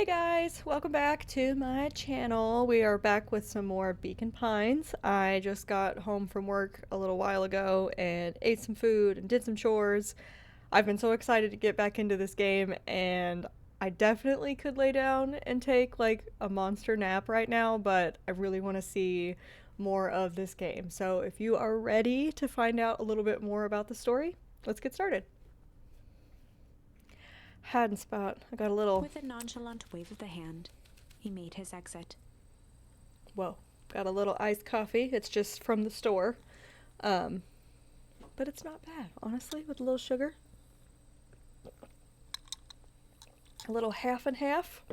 Hey guys, welcome back to my channel. We are back with some more Beacon Pines. I just got home from work a little while ago and ate some food and did some chores. I've been so excited to get back into this game, and I definitely could lay down and take like a monster nap right now, but I really want to see more of this game. So if you are ready to find out a little bit more about the story, let's get started. Hiding spot. I got a little... With a nonchalant wave of the hand, he made his exit. Whoa. Got a little iced coffee. It's just from the store. But it's not bad, honestly, with a little sugar. A little half and half.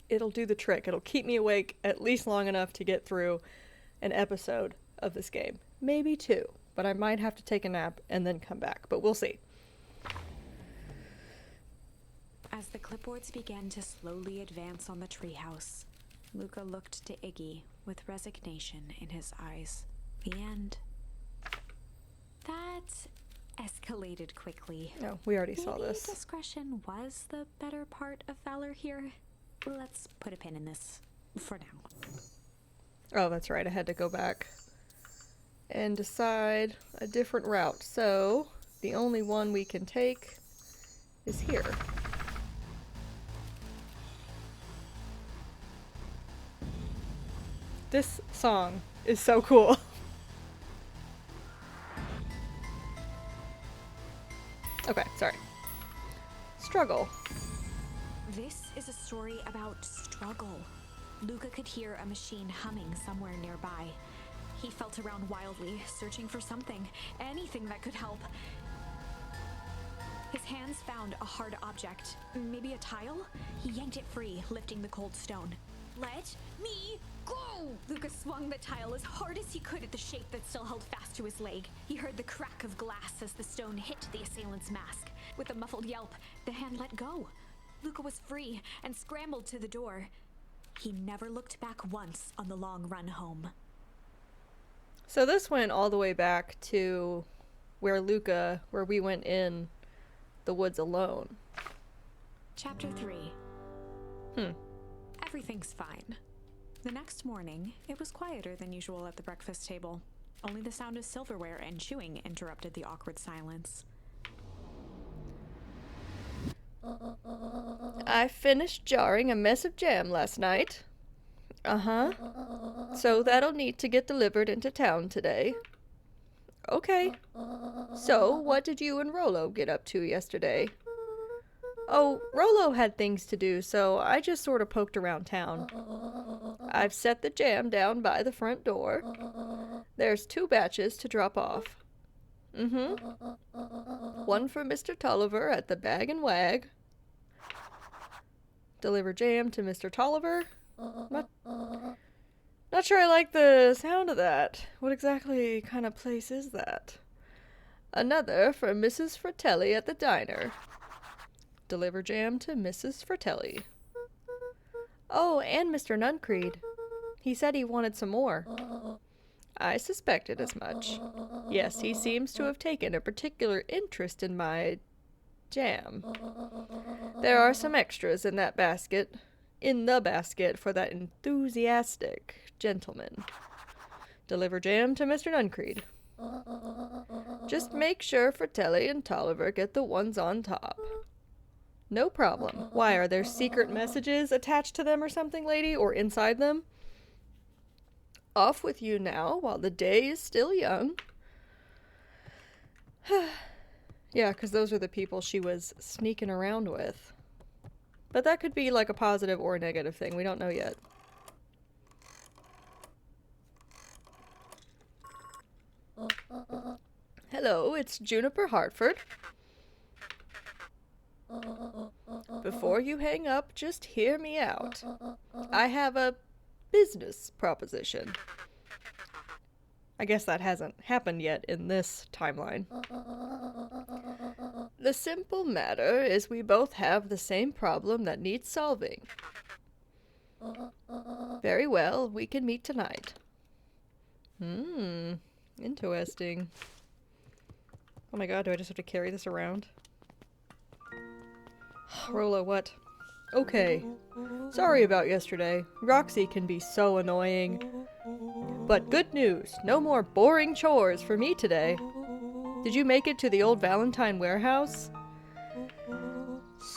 It'll do the trick. It'll keep me awake at least long enough to get through an episode of this game. Maybe two, but I might have to take a nap and then come back, but we'll see. As the clipboards began to slowly advance on the treehouse, Luca looked to Iggy with resignation in his eyes. The end. That escalated quickly. No, we already saw this. Discretion was the better part of valor here. Let's put a pin in this for now. Oh, that's right. I had to go back and decide a different route. So, the only one we can take is here. This song is so cool. Okay, sorry. Struggle. This is a story about struggle. Luca could hear a machine humming somewhere nearby. He felt around wildly, searching for something, anything that could help. His hands found a hard object, maybe a tile? He yanked it free, lifting the cold stone. Let me go! Luca swung the tile as hard as he could at the shape that still held fast to his leg. He heard the crack of glass as the stone hit the assailant's mask. With a muffled yelp, the hand let go. Luca was free and scrambled to the door. He never looked back once on the long run home. So this went all the way back to where we went in the woods alone. Chapter 3. Everything's fine. The next morning, it was quieter than usual at the breakfast table. Only the sound of silverware and chewing interrupted the awkward silence. I finished jarring a mess of jam last night. So that'll need to get delivered into town today. Okay. So, what did you and Rollo get up to yesterday? Oh, Rollo had things to do, so I just sort of poked around town. I've set the jam down by the front door. There's 2 batches to drop off. One for Mr. Tolliver at the Bag and Wag. Deliver jam to Mr. Tolliver. Not sure I like the sound of that. What exactly kind of place is that? Another for Mrs. Fratelli at the diner. Deliver jam to Mrs. Fratelli. Oh, and Mr. Nuncreed. He said he wanted some more. I suspected as much. Yes, he seems to have taken a particular interest in my jam. There are some extras in that basket. In the basket for that enthusiastic gentleman. Deliver jam to Mr. Nuncreed. Just make sure Fratelli and Tolliver get the ones on top. No problem. Why, are there secret messages attached to them or something, lady? Or inside them? Off with you now while the day is still young. Yeah, because those are the people she was sneaking around with. But that could be like a positive or a negative thing. We don't know yet. Hello, it's Juniper Hartford. Before you hang up, just hear me out. I have a business proposition. I guess that hasn't happened yet in this timeline. The simple matter is we both have the same problem that needs solving. Very well, we can meet tonight. Interesting. Oh my god, do I just have to carry this around? Rollo, what? Okay. Sorry about yesterday. Roxy can be so annoying. But good news, no more boring chores for me today. Did you make it to the old Valentine warehouse?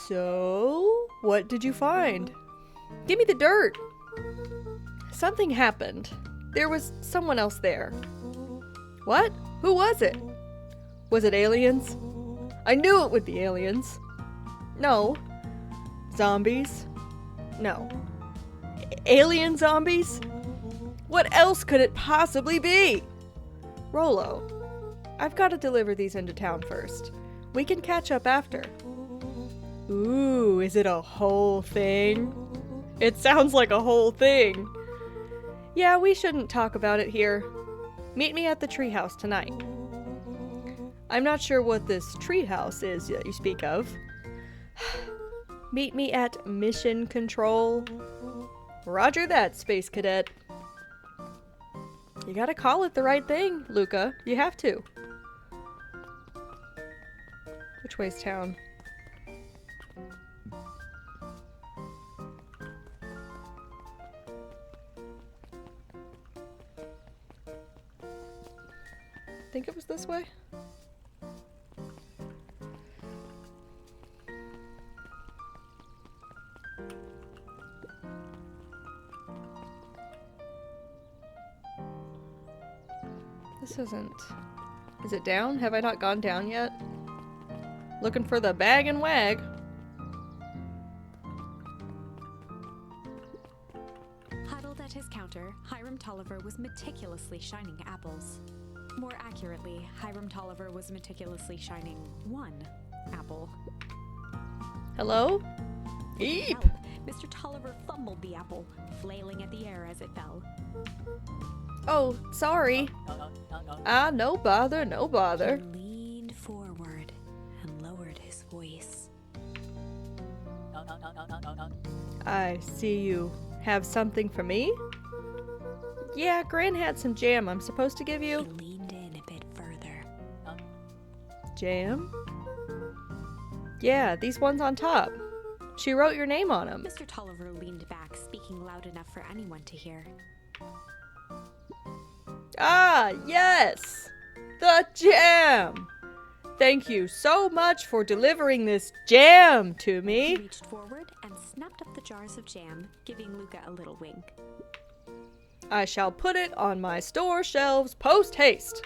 So, what did you find? Give me the dirt! Something happened. There was someone else there. What? Who was it? Was it aliens? I knew it would be aliens. No. Zombies? No. Alien zombies? What else could it possibly be? Rolo, I've got to deliver these into town first. We can catch up after. Ooh, is it a whole thing? It sounds like a whole thing. Yeah, we shouldn't talk about it here. Meet me at the treehouse tonight. I'm not sure what this treehouse is that you speak of. Meet me at Mission Control. Roger that, Space Cadet. You gotta call it the right thing, Luca. You have to. Which way's town? I think it was this way. This isn't... Is it down? Have I not gone down yet? Looking for the bag and wag. Huddled at his counter, Hiram Tolliver was meticulously shining apples. More accurately, Hiram Tolliver was meticulously shining one apple. Hello? Eep! Help, Mr. Tolliver fumbled the apple, flailing at the air as it fell. Oh, sorry. Ah, no bother, no bother. He leaned forward and lowered his voice. I see you have something for me? Yeah, Gran had some jam I'm supposed to give He you. leaned in a bit further. Jam? Yeah, these ones on top. She wrote your name on them. Mr. Tolliver leaned back, speaking loud enough for anyone to hear. Ah, yes! The jam! Thank you so much for delivering this jam to He me. reached forward and snapped up the jars of jam, giving Luca a little wink. I shall put it on my store shelves post-haste.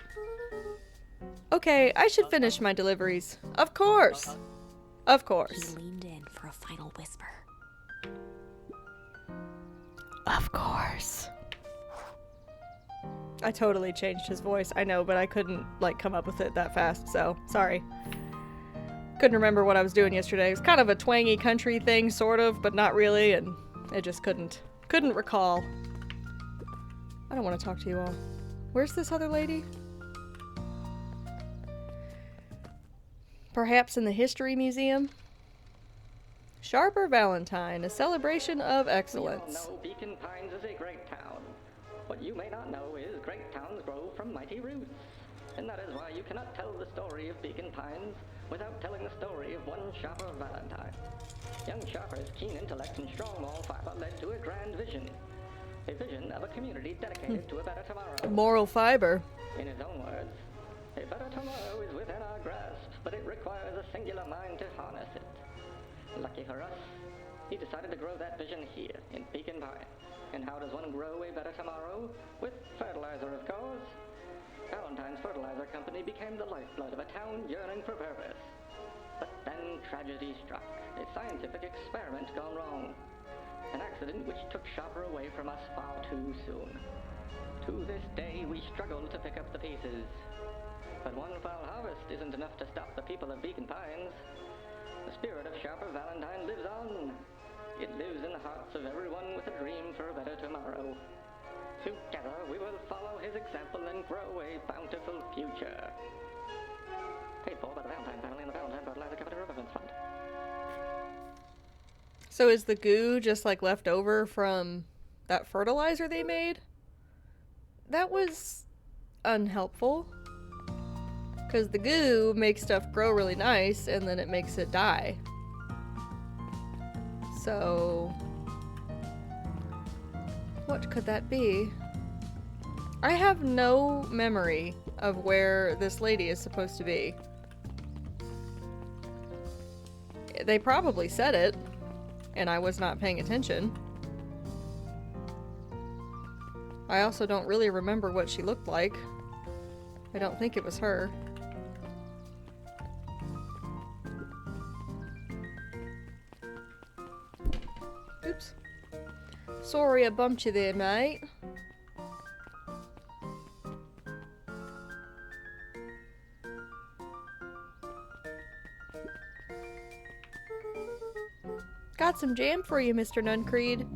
Okay, I should finish my deliveries. Of course. Of He course. leaned in for a final whisper. Of course. I totally changed his voice, I know, but I couldn't, come up with it that fast, so sorry. Couldn't remember what I was doing yesterday. It was kind of a twangy country thing, sort of, but not really, and I just couldn't recall. I don't want to talk to you all. Where's this other lady? Perhaps in the History Museum? Sharper Valentine, a celebration of We all excellence. know Beacon Pines is a great town. What you may not know is great towns grow from mighty roots. And that is why you cannot tell the story of Beacon Pines without telling the story of one Sharper Valentine. Young Sharper's keen intellect and strong moral fiber led to a grand vision. A vision of a community dedicated to a better tomorrow. Moral fiber. In his own words, a better tomorrow is within our grasp, but it requires a singular mind to harness it. Lucky for us, he decided to grow that vision here in Beacon Pine. And how does one grow a better tomorrow? With fertilizer, of course. Valentine's Fertilizer Company became the lifeblood of a town yearning for purpose. But then tragedy struck, a scientific experiment gone wrong. An accident which took Sharper away from us far too soon. To this day, we struggle to pick up the pieces. But one foul harvest isn't enough to stop the people of Beacon Pines. The spirit of Sharper Valentine lives on. It lives in the hearts of everyone with a dream for a better tomorrow. Together, we will follow his example and grow a bountiful future. Paid for by the Valentine family and the Valentine Fertilizer Company Reverence Fund. So is the goo just left over from that fertilizer they made? That was unhelpful. Because the goo makes stuff grow really nice and then it makes it die. So, what could that be? I have no memory of where this lady is supposed to be. They probably said it, and I was not paying attention. I also don't really remember what she looked like. I don't think it was her. Oops. Sorry I bumped you there, mate. Got some jam for you, Mr. Nuncreed.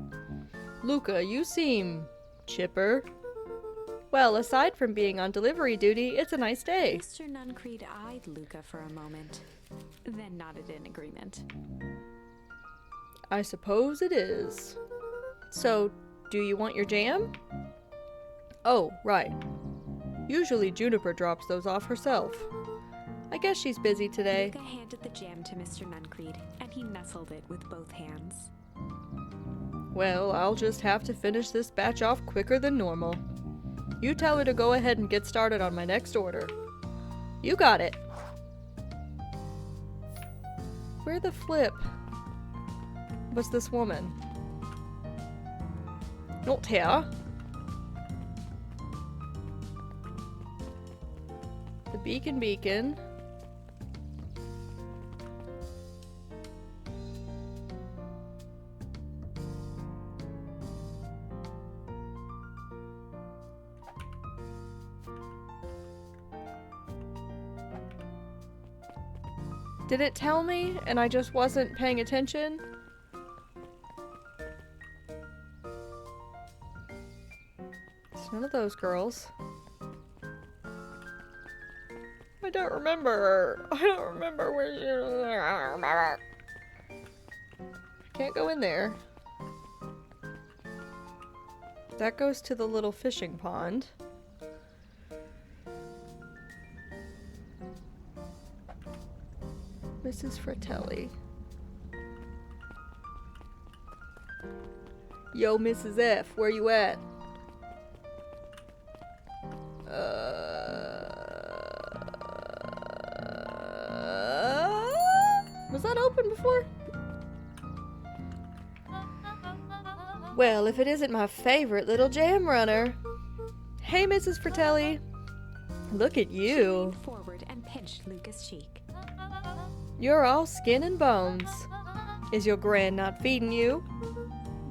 Luca, you seem chipper. Well, aside from being on delivery duty, it's a nice day. Mr. Nuncreed eyed Luca for a moment, then nodded in agreement. I suppose it is. So, do you want your jam? Oh, right. Usually Juniper drops those off herself. I guess she's busy today. Luca handed the jam to Mr. Nuncreed, and he nestled it with both hands. Well, I'll just have to finish this batch off quicker than normal. You tell her to go ahead and get started on my next order. You got it. Where the flip was this woman? Not here. The beacon. Did it tell me and I just wasn't paying attention? It's none of those girls. I don't remember. I don't remember where she... I don't remember. I can't go in there. That goes to the little fishing pond. Mrs. Fratelli. Yo, Mrs. F, where you at? Was that open before? Well, if it isn't my favorite little jam runner. Hey, Mrs. Fratelli. Look at She you. leaned forward and pinched Luca's cheek. You're all skin and bones. Is your gran not feeding you?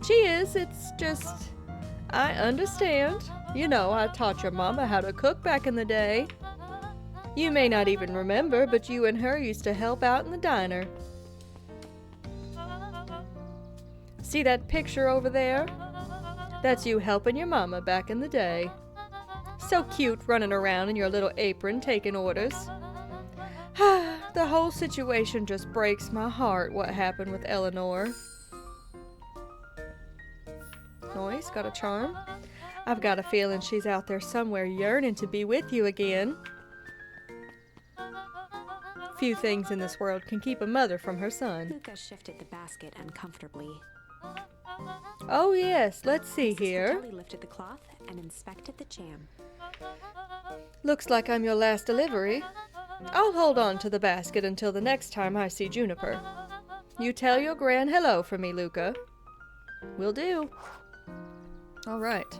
She is, it's just... I understand. You know, I taught your mama how to cook back in the day. You may not even remember, but you and her used to help out in the diner. See that picture over there? That's you helping your mama back in the day. So cute running around in your little apron taking orders. The whole situation just breaks my heart, what happened with Eleanor. Noise, got a charm? I've got a feeling she's out there somewhere yearning to be with you again. Few things in this world can keep a mother from her son. Luca shifted the basket uncomfortably. Oh yes, let's see Mrs. here. Fratelli lifted the cloth and inspected the jam. Looks like I'm your last delivery. I'll hold on to the basket until the next time I see Juniper. You tell your gran hello for me, Luca. Will do. All right.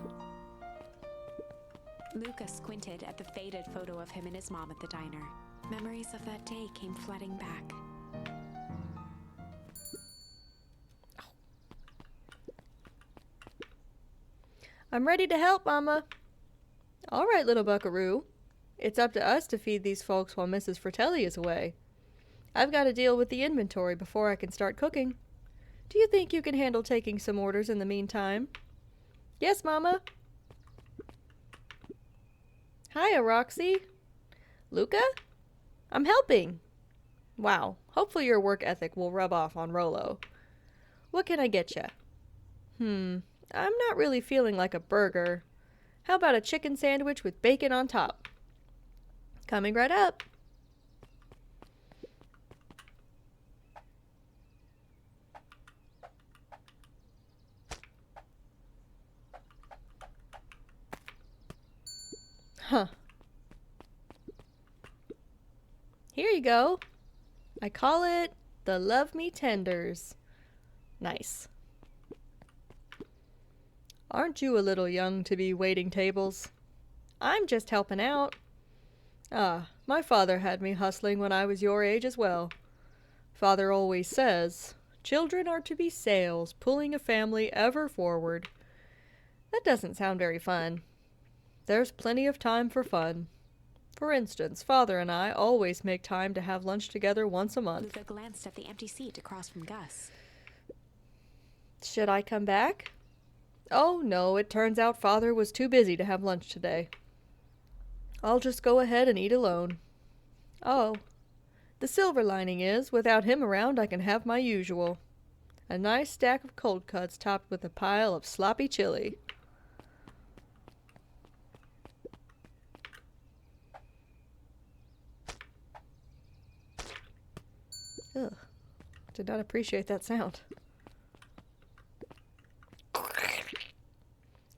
Luca squinted at the faded photo of him and his mom at the diner. Memories of that day came flooding back. I'm ready to help, Mama. All right, little buckaroo. It's up to us to feed these folks while Mrs. Fratelli is away. I've got to deal with the inventory before I can start cooking. Do you think you can handle taking some orders in the meantime? Yes, Mama. Hiya, Roxy. Luca? I'm helping. Wow, hopefully your work ethic will rub off on Rolo. What can I get ya? I'm not really feeling like a burger. How about a chicken sandwich with bacon on top? Coming right up. Huh. Here you go. I call it the Love Me Tenders. Nice. Aren't you a little young to be waiting tables? I'm just helping out. Ah, my father had me hustling when I was your age as well. Father always says, children are to be sails pulling a family ever forward. That doesn't sound very fun. There's plenty of time for fun. For instance, Father and I always make time to have lunch together once a month. Luca glanced at the empty seat across from Gus. Should I come back? Oh, no, it turns out Father was too busy to have lunch today. I'll just go ahead and eat alone. Oh, the silver lining is, without him around, I can have my usual. A nice stack of cold cuts topped with a pile of sloppy chili. Ugh, did not appreciate that sound.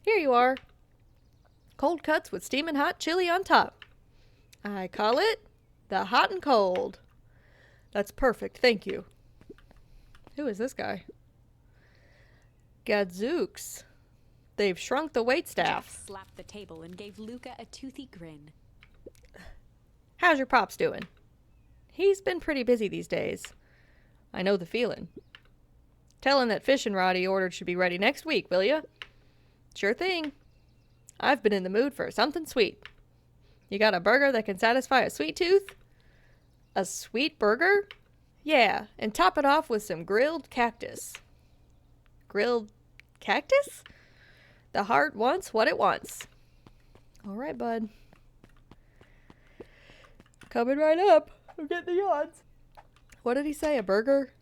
Here you are. Cold cuts with steaming hot chili on top. I call it the hot and cold. That's perfect, thank you. Who is this guy? Gadzooks. They've shrunk the waitstaff. Jeff slapped the table and gave Luca a toothy grin. How's your pops doing? He's been pretty busy these days. I know the feeling. Tell him that fishing rod he ordered should be ready next week, will ya? Sure thing. I've been in the mood for something sweet. You got a burger that can satisfy a sweet tooth? A sweet burger? Yeah, and top it off with some grilled cactus. Grilled cactus? The heart wants what it wants. All right, bud. Coming right up. I'm getting the odds. What did he say? A burger?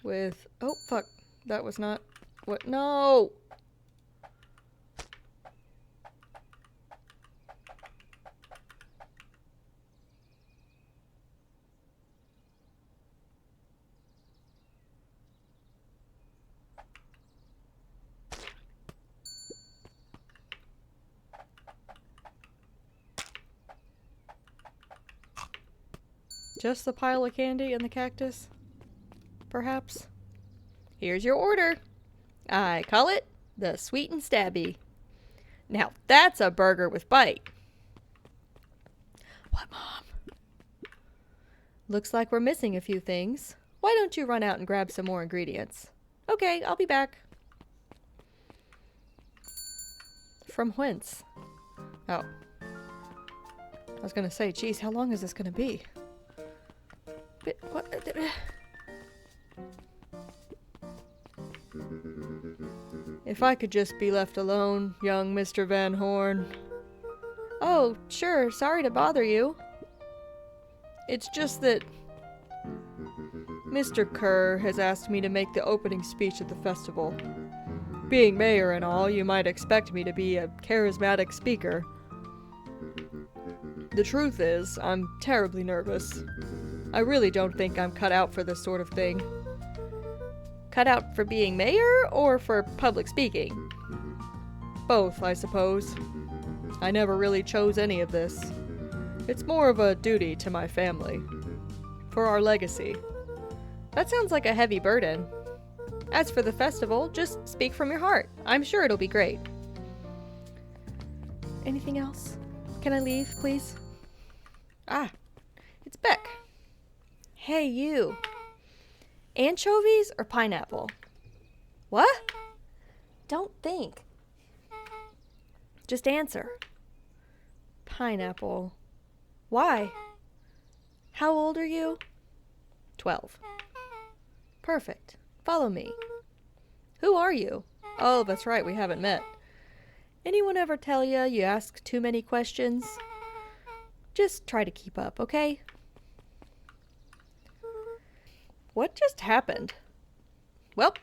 With... Oh, fuck. That was not... What? No! Just the pile of candy and the cactus? Perhaps? Here's your order. I call it the Sweet and Stabby. Now that's a burger with bite. What, Mom? Looks like we're missing a few things. Why don't you run out and grab some more ingredients? Okay, I'll be back. From whence? Oh. I was gonna say, geez, how long is this gonna be? But what? If I could just be left alone, young Mr. Van Horn. Oh, sure, sorry to bother you. It's just that Mr. Kerr has asked me to make the opening speech at the festival. Being mayor and all, you might expect me to be a charismatic speaker. The truth is, I'm terribly nervous. I really don't think I'm cut out for this sort of thing. Cut out for being mayor or for public speaking? Both, I suppose. I never really chose any of this. It's more of a duty to my family. For our legacy. That sounds like a heavy burden. As for the festival, just speak from your heart. I'm sure it'll be great. Anything else? Can I leave, please? Ah, it's Beck. Hey, you. Anchovies or pineapple? What? Don't think. Just answer. Pineapple. Why? How old are you? 12. Perfect. Follow me. Who are you? Oh, that's right, we haven't met. Anyone ever tell you ask too many questions? Just try to keep up, okay? What just happened? Well.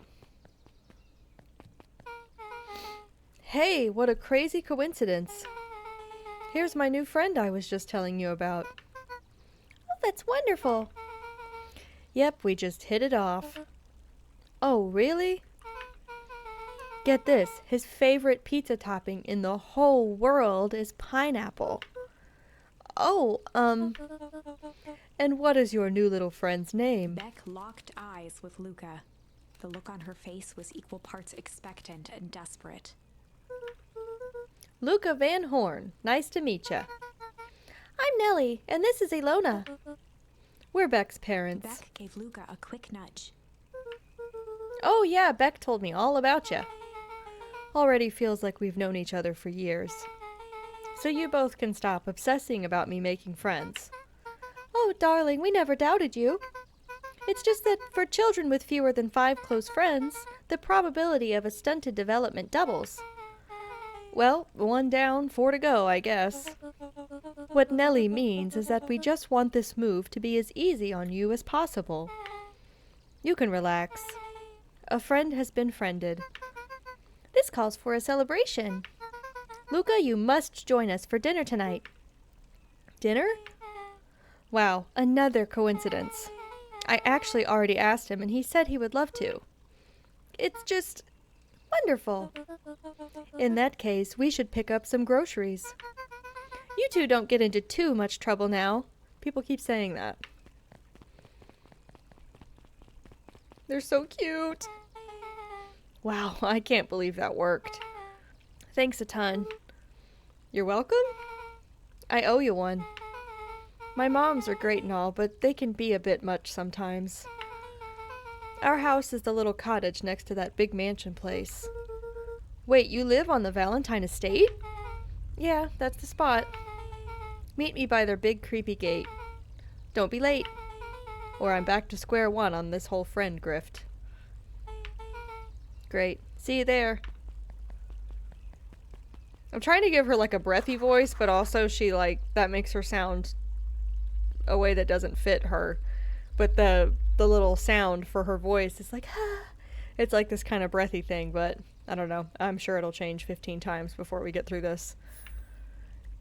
Hey, what a crazy coincidence. Here's my new friend I was just telling you about. Oh, that's wonderful. Yep, we just hit it off. Oh, really? Get this, his favorite pizza topping in the whole world is pineapple. Oh, and what is your new little friend's name? Beck locked eyes with Luca. The look on her face was equal parts expectant and desperate. Luca Van Horn. Nice to meet ya. I'm Nellie, and this is Ilona. We're Beck's parents. Beck gave Luca a quick nudge. Oh yeah, Beck told me all about ya. Already feels like we've known each other for years. So you both can stop obsessing about me making friends. Oh, darling, we never doubted you. It's just that for children with fewer than 5 close friends, the probability of a stunted development doubles. Well, 1 down, 4 to go, I guess. What Nellie means is that we just want this move to be as easy on you as possible. You can relax. A friend has been friended. This calls for a celebration. Luca, you must join us for dinner tonight. Dinner? Wow, another coincidence. I actually already asked him and he said he would love to. It's just wonderful. In that case, we should pick up some groceries. You two don't get into too much trouble now. People keep saying that. They're so cute. Wow, I can't believe that worked. Thanks a ton. You're welcome? I owe you one. My moms are great and all, but they can be a bit much sometimes. Our house is the little cottage next to that big mansion place. Wait, you live on the Valentine estate? Yeah, that's the spot. Meet me by their big creepy gate. Don't be late, or I'm back to square one on this whole friend grift. Great. See you there. I'm trying to give her like a breathy voice, but also that makes her sound a way that doesn't fit her. But the little sound for her voice is like, ah. It's like this kind of breathy thing, but I don't know. I'm sure it'll change 15 times before we get through this.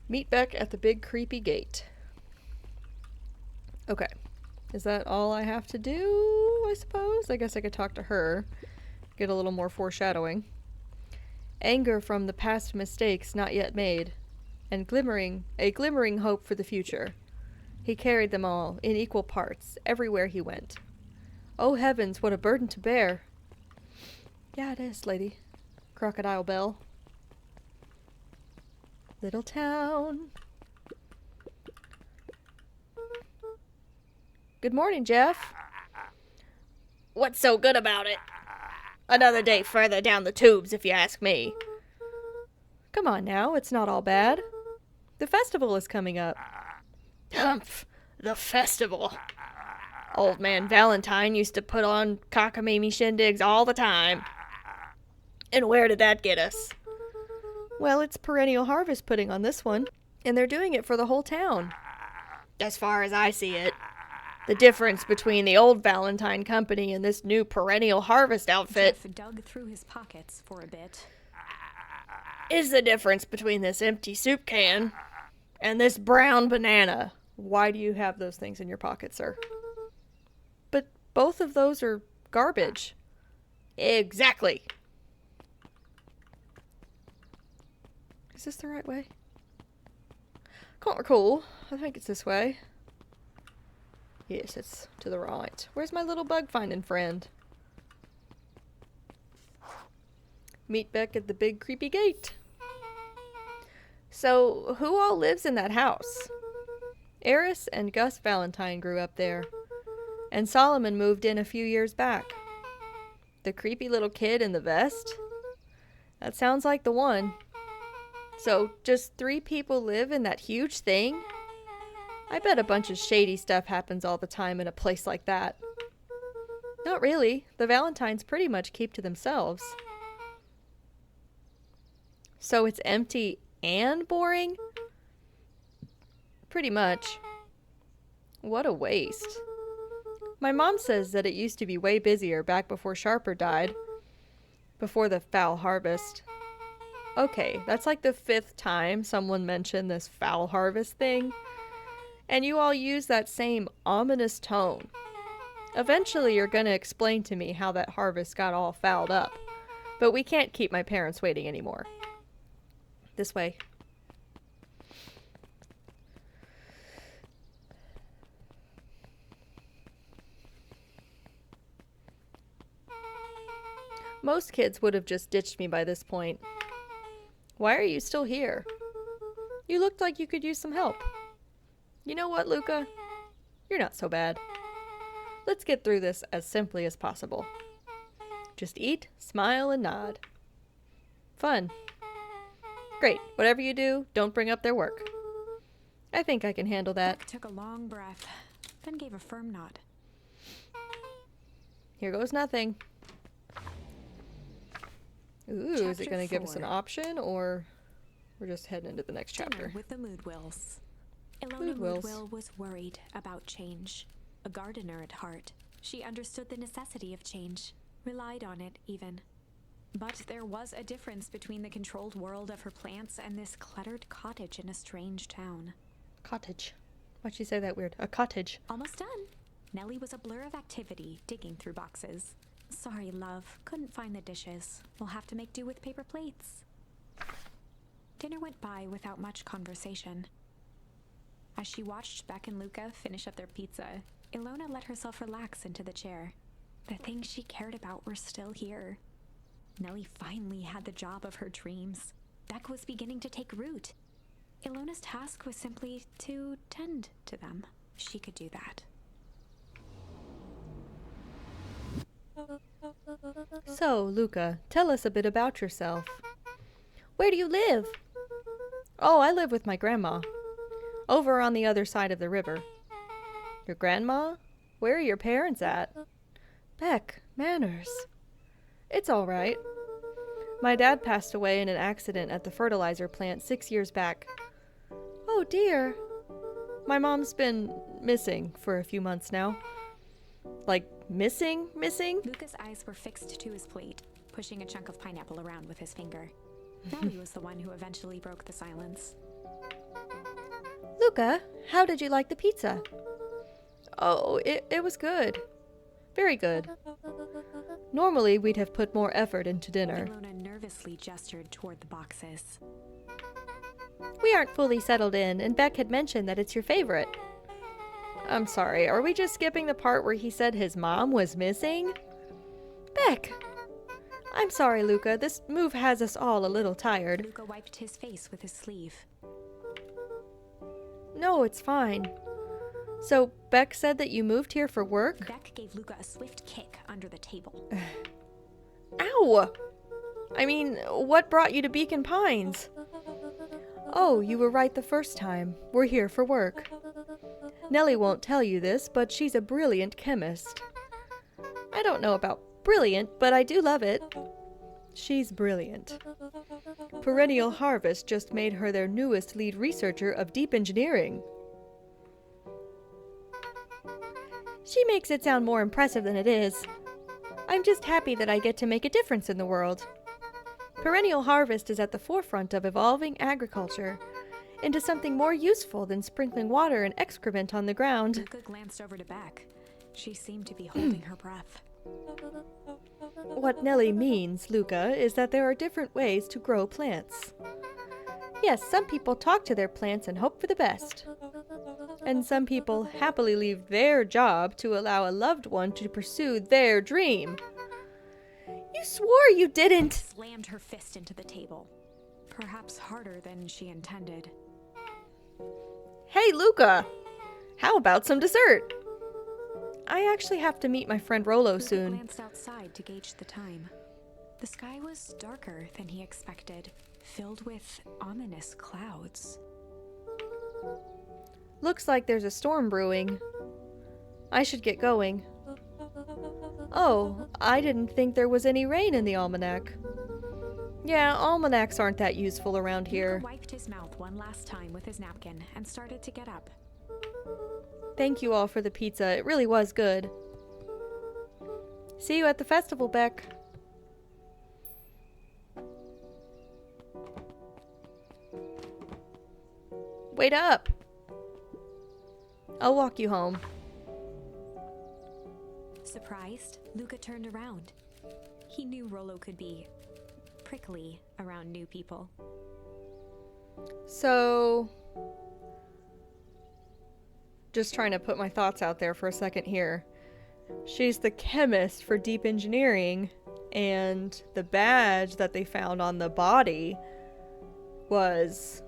Meet Beck at the big creepy gate. Okay. Is that all I have to do, I suppose? I guess I could talk to her. Get a little more foreshadowing. Anger from the past mistakes not yet made, and a glimmering hope for the future. He carried them all, in equal parts, everywhere he went. Oh heavens, what a burden to bear! Yeah, it is, lady. Crocodile Bell. Little town. Good morning, Jeff. What's so good about it? Another day further down the tubes, if you ask me. Come on now, it's not all bad. The festival is coming up. Humph, the festival. Old man Valentine used to put on cockamamie shindigs all the time. And where did that get us? Well, it's Perennial Harvest putting on this one, and they're doing it for the whole town. As far as I see it. The difference between the old Valentine Company and this new Perennial Harvest outfit Jeff dug through his pockets for a bit. Is the difference between this empty soup can and this brown banana. Why do you have those things in your pocket, sir? But both of those are garbage. Exactly. Is this the right way? Can't recall. I think it's this way. Yes, it's to the right. Where's my little bug-finding friend? Meet Beck at the big creepy gate. So, who all lives in that house? Eris and Gus Valentine grew up there, and Solomon moved in a few years back. The creepy little kid in the vest? That sounds like the one. So, just 3 people live in that huge thing? I bet a bunch of shady stuff happens all the time in a place like that. Not really. The Valentines pretty much keep to themselves. So it's empty and boring? Pretty much. What a waste. My mom says that it used to be way busier back before Sharper died. Before the foul harvest. Okay, that's like the 5th time someone mentioned this foul harvest thing. And you all use that same ominous tone. Eventually you're gonna explain to me how that harvest got all fouled up. But we can't keep my parents waiting anymore. This way. Most kids would have just ditched me by this point. Why are you still here? You looked like you could use some help. You know what, Luca? You're not so bad. Let's get through this as simply as possible. Just eat, smile, and nod. Fun. Great. Whatever you do, don't bring up their work. I think I can handle that. Beck took a long breath, then gave a firm nod. Here goes nothing. Ooh, is it Chapter going to give us 4. an option, or we're just heading into the next chapter? Dinner with the Moodwills. Ilona Moodwills. Moodwill was worried about change. A gardener at heart, she understood the necessity of change, relied on it even. But there was a difference between the controlled world of her plants and this cluttered cottage in a strange town. Cottage. Why'd she say that weird? A cottage. Almost done. Nellie was a blur of activity, digging through boxes. Sorry, love. Couldn't find the dishes. We'll have to make do with paper plates. Dinner went by without much conversation. As she watched Beck and Luca finish up their pizza, Ilona let herself relax into the chair. The things she cared about were still here. Nellie finally had the job of her dreams. Beck was beginning to take root. Ilona's task was simply to tend to them. She could do that. So, Luca, tell us a bit about yourself. Where do you live? Oh, I live with my grandma. Over on the other side of the river. Your grandma? Where are your parents at? Beck, manners. It's all right. My dad passed away in an accident at the fertilizer plant 6 years back. Oh dear. My mom's been missing for a few months now. Like, missing? Luca's eyes were fixed to his plate, pushing a chunk of pineapple around with his finger. Nellie was the one who eventually broke the silence. Luca, how did you like the pizza? Oh, it was good. Very good. Normally, we'd have put more effort into dinner. Ilona nervously gestured toward the boxes. We aren't fully settled in, and Beck had mentioned that it's your favorite. I'm sorry, are we just skipping the part where he said his mom was missing? Beck! I'm sorry, Luca. This move has us all a little tired. Luca wiped his face with his sleeve. No, it's fine. So, Beck said that you moved here for work? Beck gave Luca a swift kick under the table. Ow! I mean, what brought you to Beacon Pines? Oh, you were right the first time. We're here for work. Nellie won't tell you this, but she's a brilliant chemist. I don't know about brilliant, but I do love it. She's brilliant. Perennial Harvest just made her their newest lead researcher of deep engineering. She makes it sound more impressive than it is. I'm just happy that I get to make a difference in the world. Perennial Harvest is at the forefront of evolving agriculture into something more useful than sprinkling water and excrement on the ground. Luca glanced over to Beck. She seemed to be holding her breath. What Nellie means, Luca, is that there are different ways to grow plants. Yes, some people talk to their plants and hope for the best. And some people happily leave their job to allow a loved one to pursue their dream. You swore you didn't! Slammed her fist into the table. Perhaps harder than she intended. Hey, Luca! How about some dessert? I actually have to meet my friend Rolo Luca soon. glanced outside to gauge the time. The sky was darker than he expected, filled with ominous clouds. Looks like there's a storm brewing. I should get going. Oh, I didn't think there was any rain in the almanac. Yeah, almanacs aren't that useful around here. Luca wiped his mouth one last time with his napkin and started to get up. Thank you all for the pizza. It really was good. See you at the festival, Beck. Wait up. I'll walk you home. Surprised, Luca turned around. He knew Rolo could be prickly around new people. So, just trying to put my thoughts out there for a second here. She's the chemist for deep engineering, and the badge that they found on the body was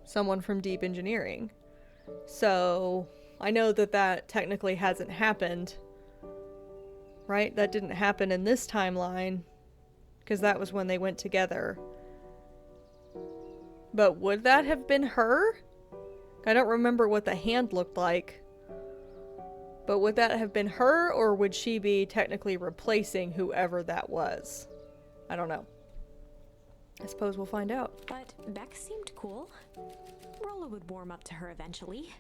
someone from deep engineering. So, I know that that technically hasn't happened, right? That didn't happen in this timeline, because that was when they went together. But would that have been her? I don't remember what the hand looked like. But would that have been her, or would she be technically replacing whoever that was? I don't know. I suppose we'll find out. But Beck seemed cool. Rollo would warm up to her eventually.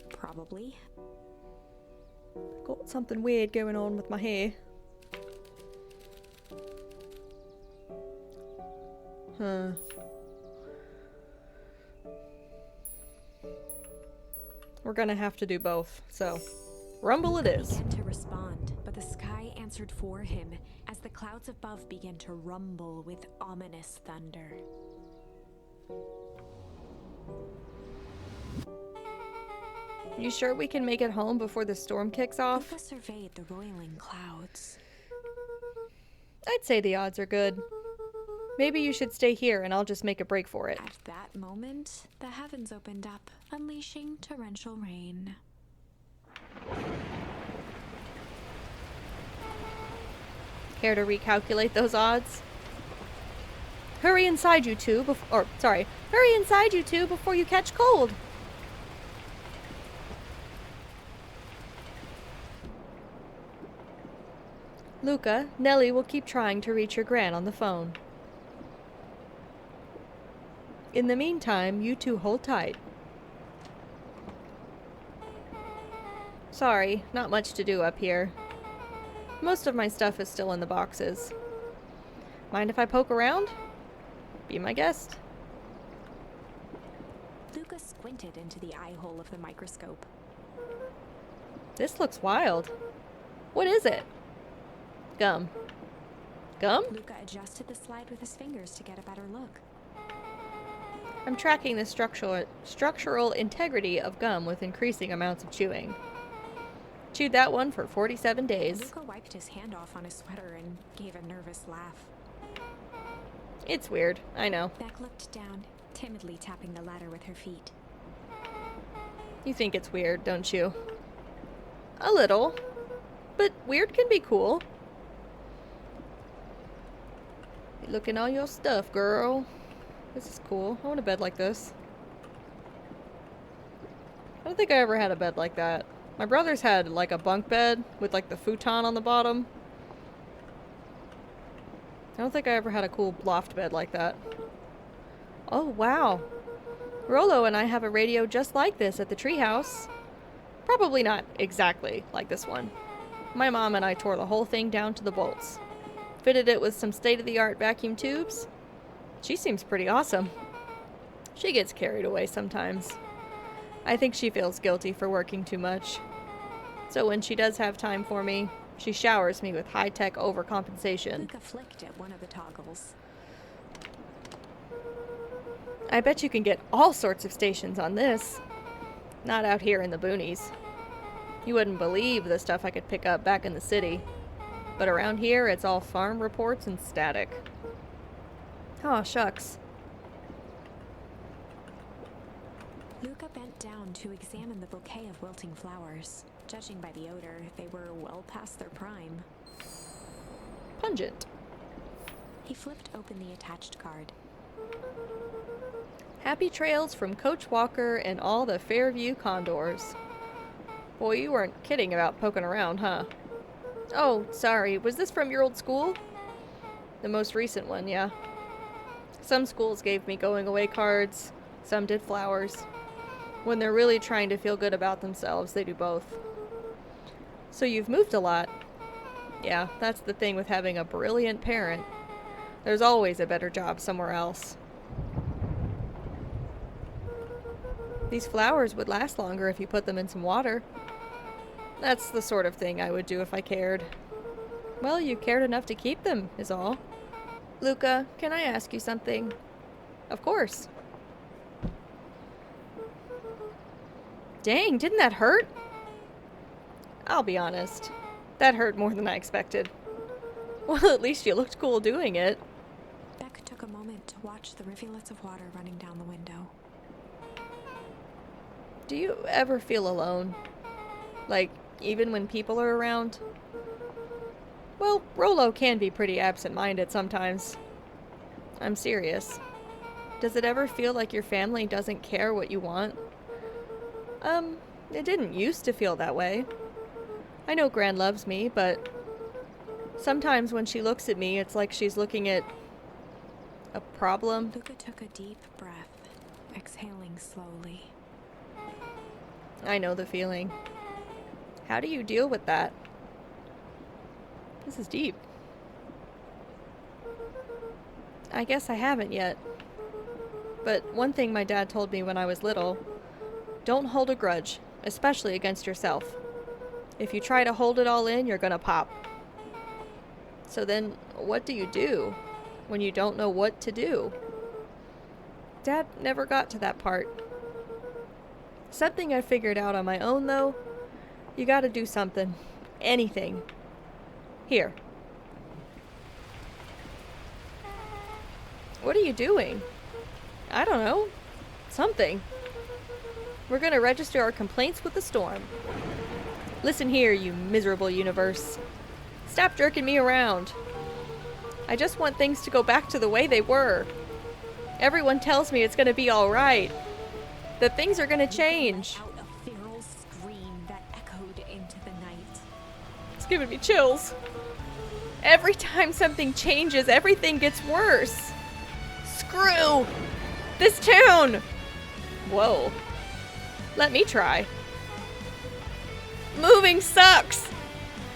Probably. Got something weird going on with my hair. Huh. We're gonna have to do both, so rumble it is. He began to respond, but the sky answered for him as the clouds above began to rumble with ominous thunder. You sure we can make it home before the storm kicks off? Luca surveyed the roiling clouds. I'd say the odds are good. Maybe you should stay here and I'll just make a break for it. At that moment, the heavens opened up, unleashing torrential rain. Care to recalculate those odds? Hurry inside, you two, hurry inside, you two, before you catch cold. Luca, Nellie will keep trying to reach your gran on the phone. In the meantime, you two hold tight. Sorry, not much to do up here. Most of my stuff is still in the boxes. Mind if I poke around? Be my guest. Luca squinted into the eye hole of the microscope. This looks wild. What is it? Gum. Gum? Luca adjusted the slide with his fingers to get a better look. I'm tracking the structural integrity of gum with increasing amounts of chewing. Chewed that one for 47 days. Luca wiped his hand off on his sweater and gave a nervous laugh. It's weird, I know. Beck looked down, timidly tapping the ladder with her feet. You think it's weird, don't you? A little. But weird can be cool. You look in all your stuff, girl. This is cool. I want a bed like this. I don't think I ever had a bed like that. My brother's had like a bunk bed with like the futon on the bottom. I don't think I ever had a cool loft bed like that. Oh, wow. Rollo and I have a radio just like this at the treehouse. Probably not exactly like this one. My mom and I tore the whole thing down to the bolts. Fitted it with some state-of-the-art vacuum tubes. She seems pretty awesome. She gets carried away sometimes. I think she feels guilty for working too much. So when she does have time for me, she showers me with high-tech overcompensation. Luca flicked at one of the toggles. I bet you can get all sorts of stations on this. Not out here in the boonies. You wouldn't believe the stuff I could pick up back in the city. But around here, it's all farm reports and static. Aw, shucks. Luca bent down to examine the bouquet of wilting flowers. Judging by the odor, they were well past their prime. Pungent. He flipped open the attached card. Happy trails from Coach Walker and all the Fairview Condors. Boy, you weren't kidding about poking around, huh? Oh, sorry. Was this from your old school? The most recent one, yeah. Some schools gave me going away cards. Some did flowers. When they're really trying to feel good about themselves, they do both. So you've moved a lot. Yeah, that's the thing with having a brilliant parent. There's always a better job somewhere else. These flowers would last longer if you put them in some water. That's the sort of thing I would do if I cared. Well, you cared enough to keep them, is all. Luca, can I ask you something? Of course. Dang, didn't that hurt? I'll be honest. That hurt more than I expected. Well, at least you looked cool doing it. Beck took a moment to watch the rivulets of water running down the window. Do you ever feel alone? Like, even when people are around? Well, Rollo can be pretty absent-minded sometimes. I'm serious. Does it ever feel like your family doesn't care what you want? It didn't used to feel that way. I know Gran loves me, but sometimes when she looks at me, it's like she's looking at a problem. Luca took a deep breath, exhaling slowly. I know the feeling. How do you deal with that? This is deep. I guess I haven't yet. But one thing my dad told me when I was little, don't hold a grudge, especially against yourself. If you try to hold it all in, you're gonna pop. So then, what do you do when you don't know what to do? Dad never got to that part. Something I figured out on my own, though. You gotta do something. Anything. Here. What are you doing? I don't know. Something. We're gonna register our complaints with the storm. Listen here, you miserable universe. Stop jerking me around. I just want things to go back to the way they were. Everyone tells me it's gonna be alright. That things are gonna change. Let out a feral scream that echoed into the night. It's giving me chills. Every time something changes, everything gets worse. Screw this tune! Whoa. Let me try. Moving sucks!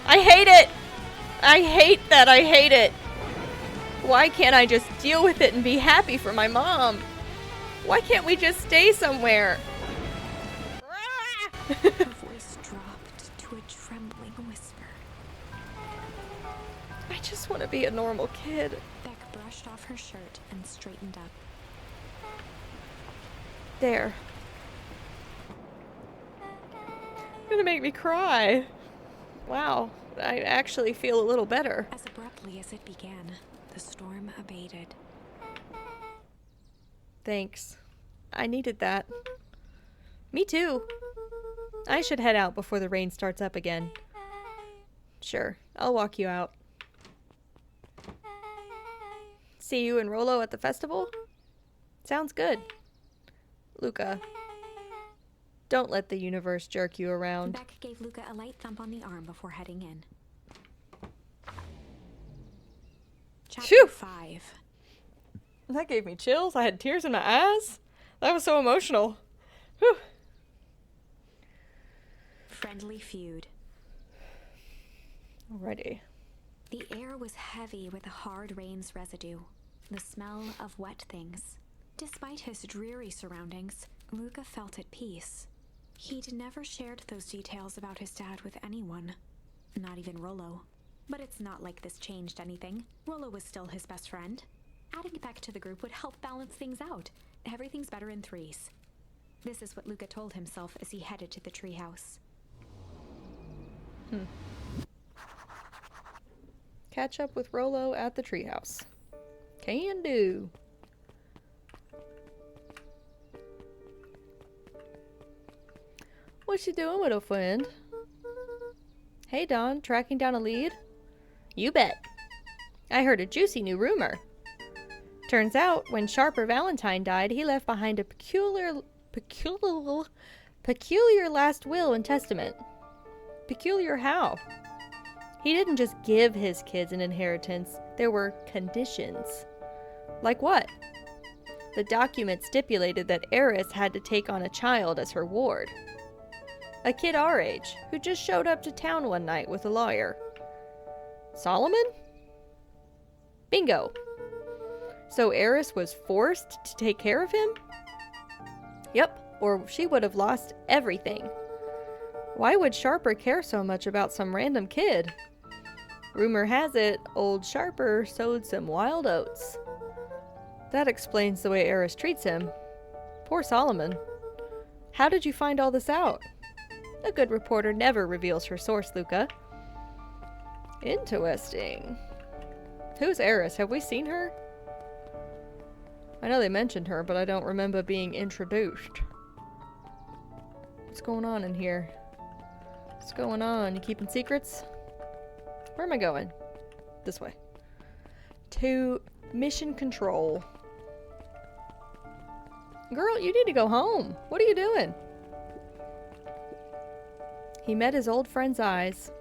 I hate it! I hate that I hate it! Why can't I just deal with it and be happy for my mom? Why can't we just stay somewhere? Her voice dropped to a trembling whisper. I just want to be a normal kid. Beck brushed off her shirt and straightened up. There. You're gonna make me cry. Wow, I actually feel a little better. As abruptly as it began, the storm abated. Thanks. I needed that. Me too. I should head out before the rain starts up again. Sure, I'll walk you out. See you and Rollo at the festival? Sounds good. Luca, don't let the universe jerk you around. Beck gave Luca a light thump on the arm before heading in. Chapter Phew. 5. That gave me chills. I had tears in my eyes. That was so emotional. Whew. Friendly feud. Alrighty. The air was heavy with the hard rain's residue, the smell of wet things. Despite his dreary surroundings, Luca felt at peace. He'd never shared those details about his dad with anyone, not even Rollo. But it's not like this changed anything. Rollo was still his best friend. Adding Beck to the group would help balance things out. Everything's better in threes. This is what Luca told himself as he headed to the treehouse. Catch up with Rollo at the treehouse. Can do. What you doing, little friend? Hey, Don, tracking down a lead? You bet. I heard a juicy new rumor. Turns out, when Sharper Valentine died, he left behind a peculiar last will and testament. Peculiar how? He didn't just give his kids an inheritance. There were conditions. Like what? The document stipulated that Eris had to take on a child as her ward. A kid our age, who just showed up to town one night with a lawyer. Solomon? Bingo. So Eris was forced to take care of him? Yep, or she would have lost everything. Why would Sharper care so much about some random kid? Rumor has it, old Sharper sowed some wild oats. That explains the way Eris treats him. Poor Solomon. How did you find all this out? A good reporter never reveals her source, Luca. Interesting. Who's Eris? Have we seen her? I know they mentioned her, but I don't remember being introduced. What's going on in here? What's going on? You keeping secrets? Where am I going? This way. To mission control. Girl, you need to go home. What are you doing? He met his old friend's eyes,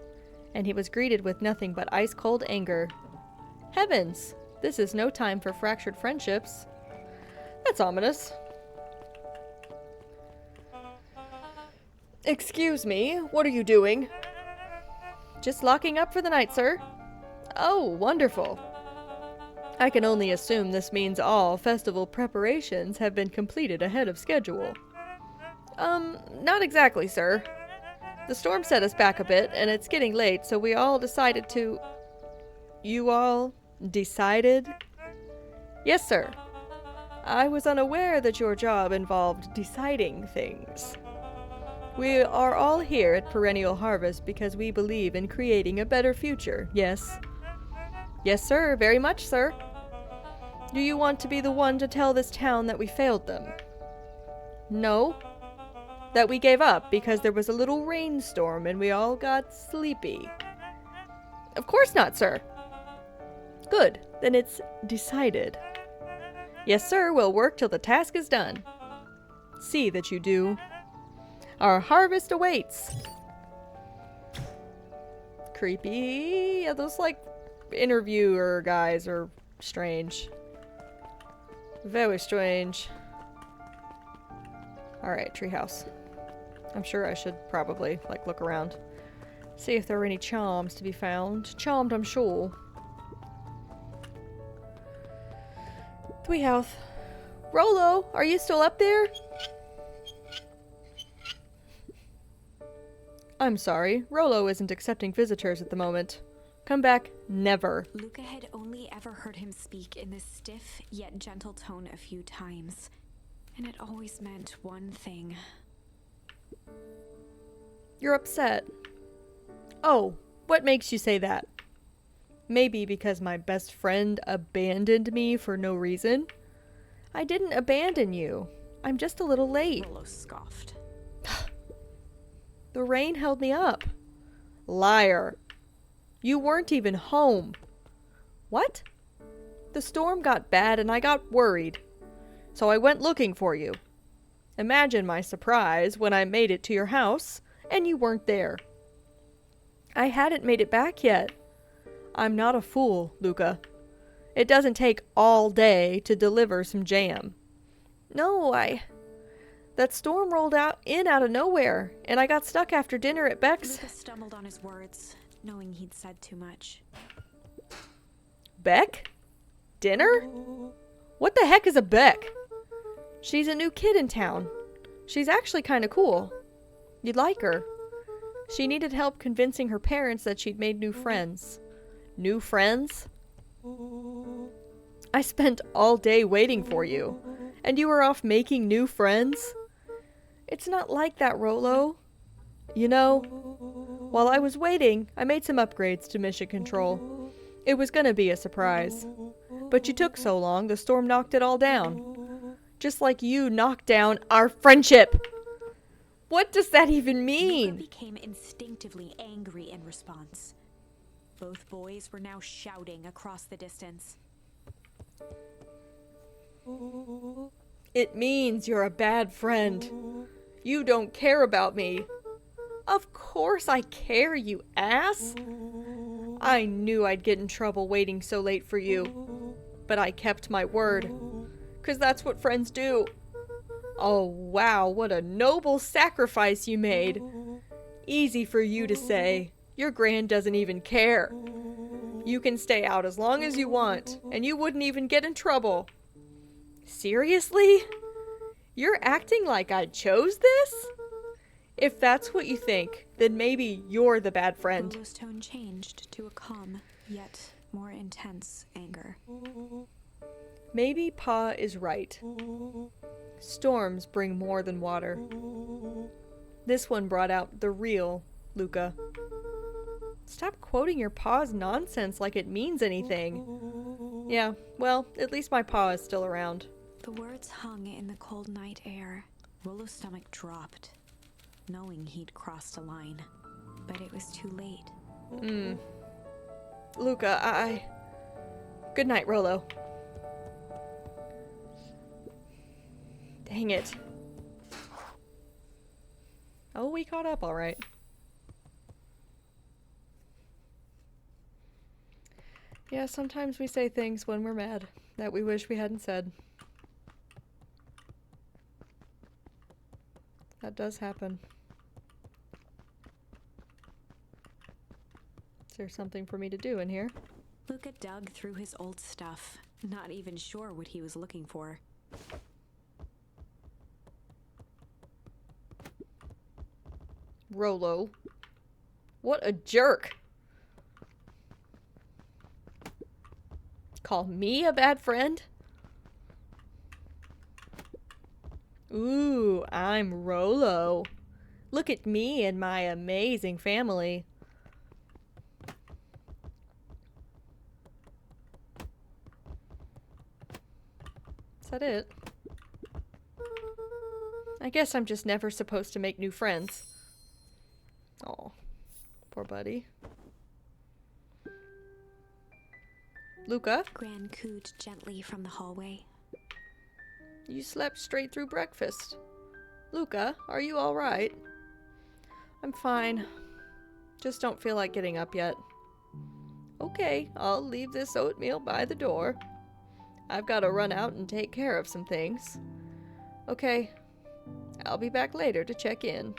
and he was greeted with nothing but ice-cold anger. Heavens! This is no time for fractured friendships. That's ominous. Excuse me, what are you doing? Just locking up for the night, sir. Oh, wonderful. I can only assume this means all festival preparations have been completed ahead of schedule. Not exactly, sir. The storm set us back a bit, and it's getting late, so we all decided to... You all decided? Yes, sir. I was unaware that your job involved deciding things. We are all here at Perennial Harvest because we believe in creating a better future, yes? Yes, sir, very much, sir. Do you want to be the one to tell this town that we failed them? No. That we gave up because there was a little rainstorm and we all got sleepy. Of course not, sir. Good, then it's decided. Yes, sir, we'll work till the task is done. See that you do. Our harvest awaits. Creepy. Yeah, those, like, interviewer guys are strange. Very strange. Alright, treehouse. I'm sure I should probably, like, look around. See if there are any charms to be found. Charmed, I'm sure. Treehouse. Rolo, are you still up there? I'm sorry, Rolo isn't accepting visitors at the moment. Come back never. Luca had only ever heard him speak in this stiff yet gentle tone a few times, and it always meant one thing. You're upset. Oh, what makes you say that? Maybe because my best friend abandoned me for no reason? I didn't abandon you. I'm just a little late. Rolo scoffed. The rain held me up. Liar. You weren't even home. What? The storm got bad and I got worried. So I went looking for you. Imagine my surprise when I made it to your house and you weren't there. I hadn't made it back yet. I'm not a fool, Luca. It doesn't take all day to deliver some jam. No, That storm rolled out of nowhere, and I got stuck after dinner at Beck's. Luca stumbled on his words, knowing he'd said too much. Beck? Dinner? What the heck is a Beck? She's a new kid in town. She's actually kind of cool. You'd like her. She needed help convincing her parents that she'd made new friends. New friends? I spent all day waiting for you, and you were off making new friends? It's not like that, Rolo. You know, while I was waiting, I made some upgrades to Mission Control. It was gonna be a surprise. But you took so long, the storm knocked it all down. Just like you knocked down our friendship! What does that even mean? Luca became instinctively angry in response. Both boys were now shouting across the distance. It means you're a bad friend. You don't care about me. Of course I care, you ass. I knew I'd get in trouble waiting so late for you. But I kept my word. 'Cause that's what friends do. Oh wow, what a noble sacrifice you made. Easy for you to say. Your Gran doesn't even care. You can stay out as long as you want, and you wouldn't even get in trouble. Seriously? You're acting like I chose this? If that's what you think, then maybe you're the bad friend. Rolo's tone changed to a calm, yet more intense anger. Maybe Pa is right. Storms bring more than water. This one brought out the real Luca. Stop quoting your pa's nonsense like it means anything. Yeah, well, at least my pa is still around. The words hung in the cold night air. Rolo's stomach dropped, knowing he'd crossed a line. But it was too late. Luca, Good night, Rolo. Dang it. Oh, we caught up all right. Yeah, sometimes we say things when we're mad that we wish we hadn't said. That does happen. Is there something for me to do in here? Luca dug through his old stuff, not even sure what he was looking for. Rolo. What a jerk. Call me a bad friend? Ooh, I'm Rolo. Look at me and my amazing family. Is that it? I guess I'm just never supposed to make new friends. Oh, poor buddy. Luca, Gran cooed gently from the hallway. you slept straight through breakfast. Luca, are you all right? I'm fine. Just don't feel like getting up yet. Okay, I'll leave this oatmeal by the door. I've got to run out and take care of some things. Okay, I'll be back later to check in.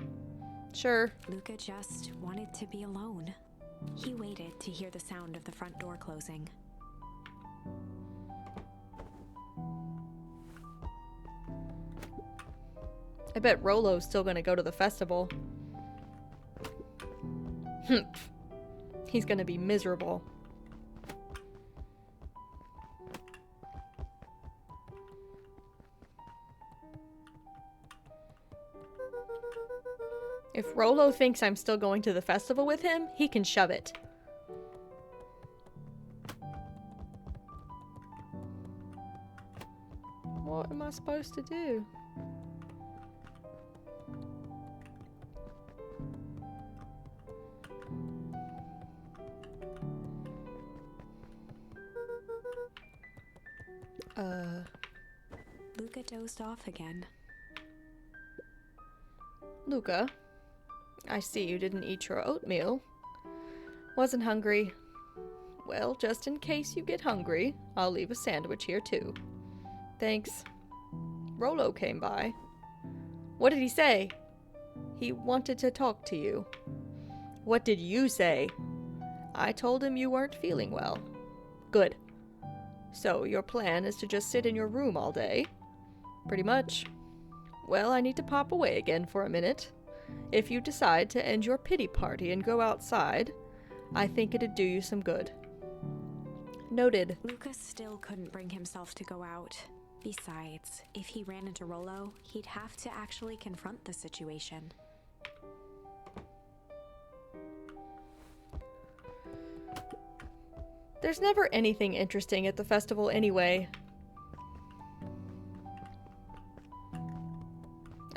Sure. Luca just wanted to be alone. He waited to hear the sound of the front door closing. I bet Rolo's still gonna go to the festival. He's gonna be miserable. If Rolo thinks I'm still going to the festival with him, he can shove it. What am I supposed to do? Luca dozed off again. Luca, I see you didn't eat your oatmeal. Wasn't hungry. Well, just in case you get hungry, I'll leave a sandwich here too. Thanks. Rolo came by. What did he say? He wanted to talk to you. What did you say? I told him you weren't feeling well. Good. So your plan is to just sit in your room all day? Pretty much. Well, I need to pop away again for a minute. If you decide to end your pity party and go outside, I think it'd do you some good. Noted. Luca still couldn't bring himself to go out. Besides, if he ran into Rolo, he'd have to actually confront the situation. There's never anything interesting at the festival anyway.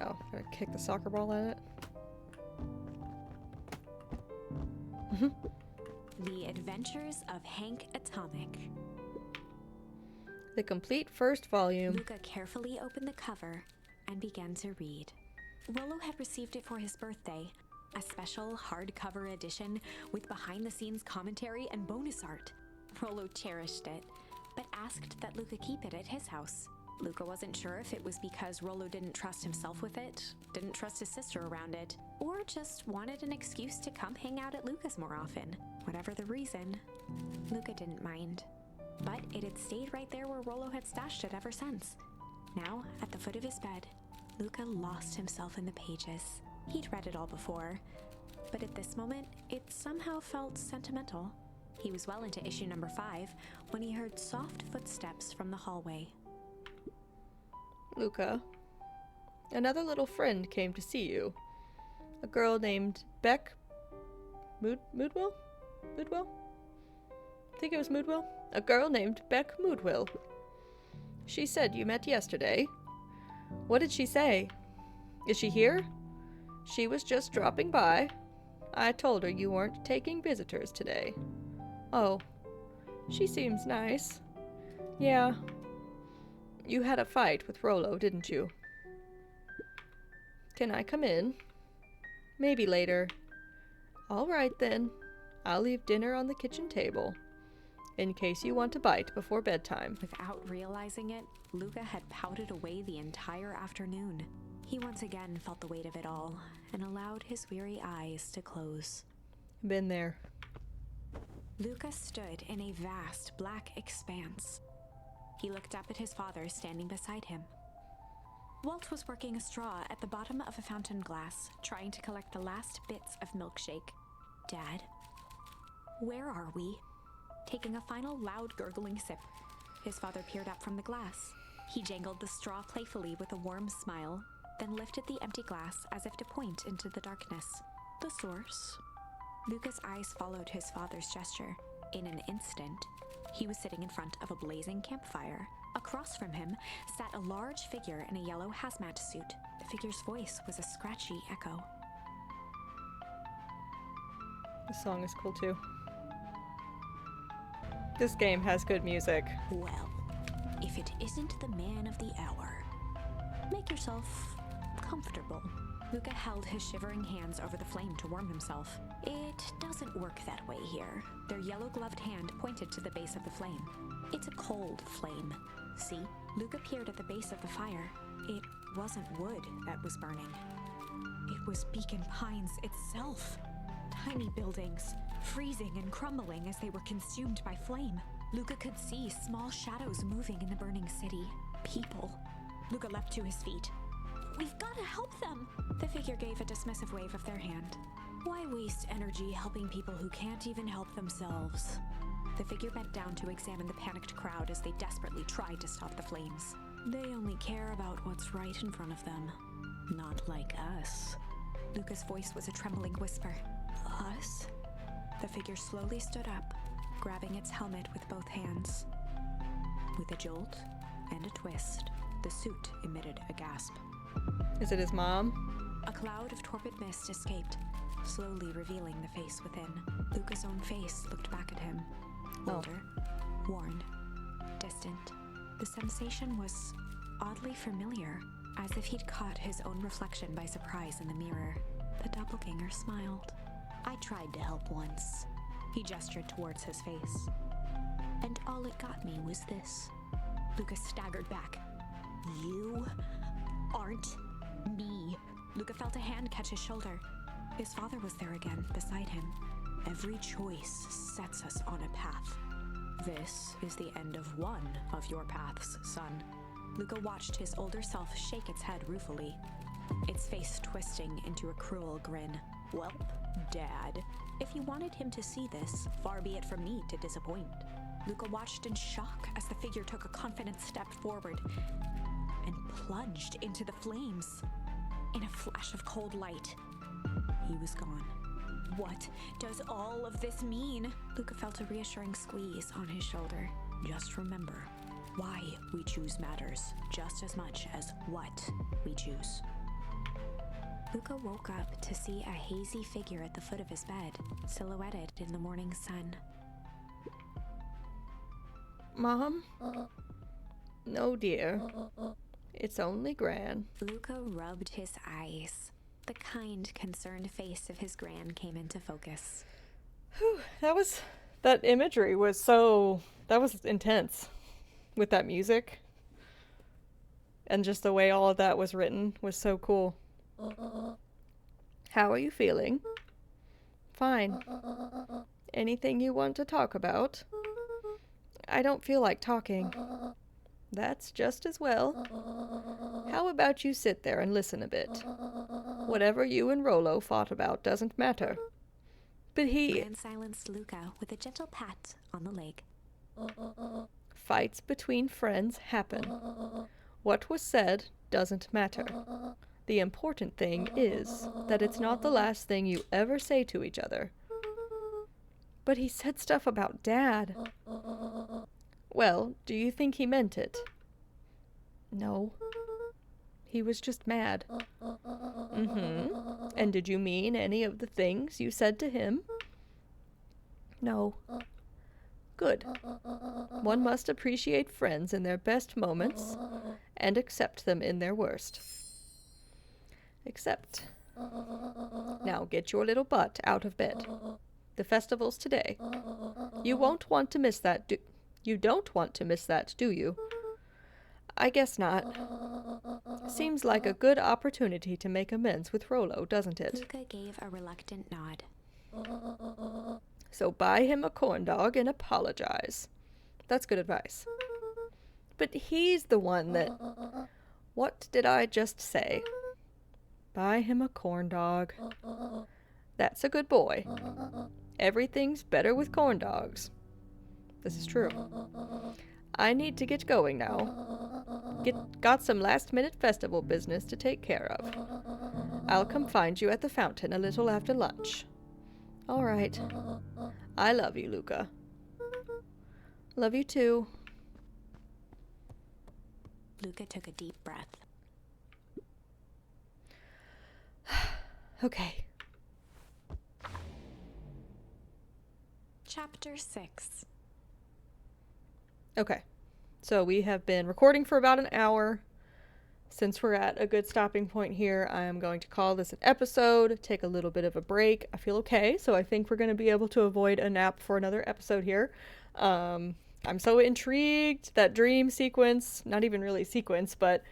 Oh, gotta kick the soccer ball at it. The Adventures of Hank Atomic. The complete first volume. Luca carefully opened the cover and began to read. Rolo had received it for his birthday, a special hardcover edition with behind-the-scenes commentary and bonus art. Rolo cherished it, but asked that Luca keep it at his house. Luca wasn't sure if it was because Rolo didn't trust himself with it, didn't trust his sister around it, or just wanted an excuse to come hang out at Luca's more often. Whatever the reason, Luca didn't mind. But it had stayed right there where Rolo had stashed it ever since. Now, at the foot of his bed, Luca lost himself in the pages. He'd read it all before, but at this moment, it somehow felt sentimental. He was well into issue number 5 when he heard soft footsteps from the hallway. Luca, another little friend came to see you. A girl named Beck Moodwell? Moodwell? I think it was Moodwell. A girl named Beck Moodwell. She said you met yesterday. What did she say? Is she here? She was just dropping by. I told her you weren't taking visitors today. Oh, she seems nice. Yeah. You had a fight with Rollo, didn't you? Can I come in? Maybe later. All right then. I'll leave dinner on the kitchen table, in case you want a bite before bedtime. Without realizing it, Luca had pouted away the entire afternoon. He once again felt the weight of it all and allowed his weary eyes to close. Been there. Luca stood in a vast black expanse. He looked up at his father standing beside him. Walt was working a straw at the bottom of a fountain glass, trying to collect the last bits of milkshake. Dad, where are we? Taking a final loud gurgling sip, his father peered up from the glass. He jangled the straw playfully with a warm smile, then lifted the empty glass as if to point into the darkness. The source? Luca's eyes followed his father's gesture. In an instant, he was sitting in front of a blazing campfire. Across from him sat a large figure in a yellow hazmat suit. The figure's voice was a scratchy echo. This song is cool too. This game has good music. Well, if it isn't the man of the hour, make yourself comfortable. Luca held his shivering hands over the flame to warm himself. It doesn't work that way here. Their yellow-gloved hand pointed to the base of the flame. It's a cold flame. See? Luca peered at the base of the fire. It wasn't wood that was burning. It was Beacon Pines itself. Tiny buildings, freezing and crumbling as they were consumed by flame. Luca could see small shadows moving in the burning city. People. Luca leapt to his feet. We've got to help them! The figure gave a dismissive wave of their hand. Why waste energy helping people who can't even help themselves? The figure bent down to examine the panicked crowd as they desperately tried to stop the flames. They only care about what's right in front of them. Not like us. Luca's voice was a trembling whisper. Us? The figure slowly stood up, grabbing its helmet with both hands. With a jolt and a twist, the suit emitted a gasp. Is it his mom? A cloud of torpid mist escaped, slowly revealing the face within. Luca's own face looked back at him. Older, worn, distant. The sensation was oddly familiar, as if he'd caught his own reflection by surprise in the mirror. The doppelganger smiled. I tried to help once. He gestured towards his face. And all it got me was this. Luca staggered back. You aren't me. Luca felt a hand catch his shoulder. His father was there again, beside him. Every choice sets us on a path. This is the end of one of your paths, son. Luca watched his older self shake its head ruefully, its face twisting into a cruel grin. Welp, Dad, if you wanted him to see this, far be it from me to disappoint. Luca watched in shock as the figure took a confident step forward and plunged into the flames. In a flash of cold light, he was gone. What does all of this mean? Luca felt a reassuring squeeze on his shoulder. Just remember, why we choose matters just as much as what we choose. Luca woke up to see a hazy figure at the foot of his bed, silhouetted in the morning sun. Mom? No, dear. It's only Gran. Luca rubbed his eyes. The kind, concerned face of his Gran came into focus. Whew, that imagery was that was intense with that music. And just the way all of that was written was so cool. How are you feeling? Fine. Anything you want to talk about? I don't feel like talking. That's just as well. How about you sit there and listen a bit? Whatever you and Rollo fought about doesn't matter. But he... Gran silenced Luca with a gentle pat on the leg. Fights between friends happen. What was said doesn't matter. The important thing is that it's not the last thing you ever say to each other. But he said stuff about Dad. Well, do you think he meant it? No. He was just mad. And did you mean any of the things you said to him? No. Good. One must appreciate friends in their best moments and accept them in their worst. Accept. Now get your little butt out of bed. The festival's today. You won't want to miss that, you don't want to miss that, do you? I guess not. Seems like a good opportunity to make amends with Rollo, doesn't it? Luca gave a reluctant nod. So buy him a corn dog and apologize. That's good advice. But he's the one that... What did I just say? Buy him a corn dog. That's a good boy. Everything's better with corn dogs. This is true. I need to get going now. Got some last-minute festival business to take care of. I'll come find you at the fountain a little after lunch. All right. I love you, Luca. Love you too. Luca took a deep breath. Okay. Chapter 6. Okay. So we have been recording for about an hour. Since we're at a good stopping point here, I am going to call this an episode, take a little bit of a break. I feel okay, so I think we're going to be able to avoid a nap for another episode here. I'm so intrigued. That dream sequence, not even really sequence, but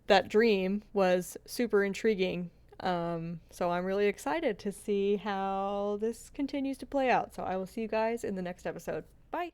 that dream was super intriguing. So I'm really excited to see how this continues to play out. So I will see you guys in the next episode. Bye!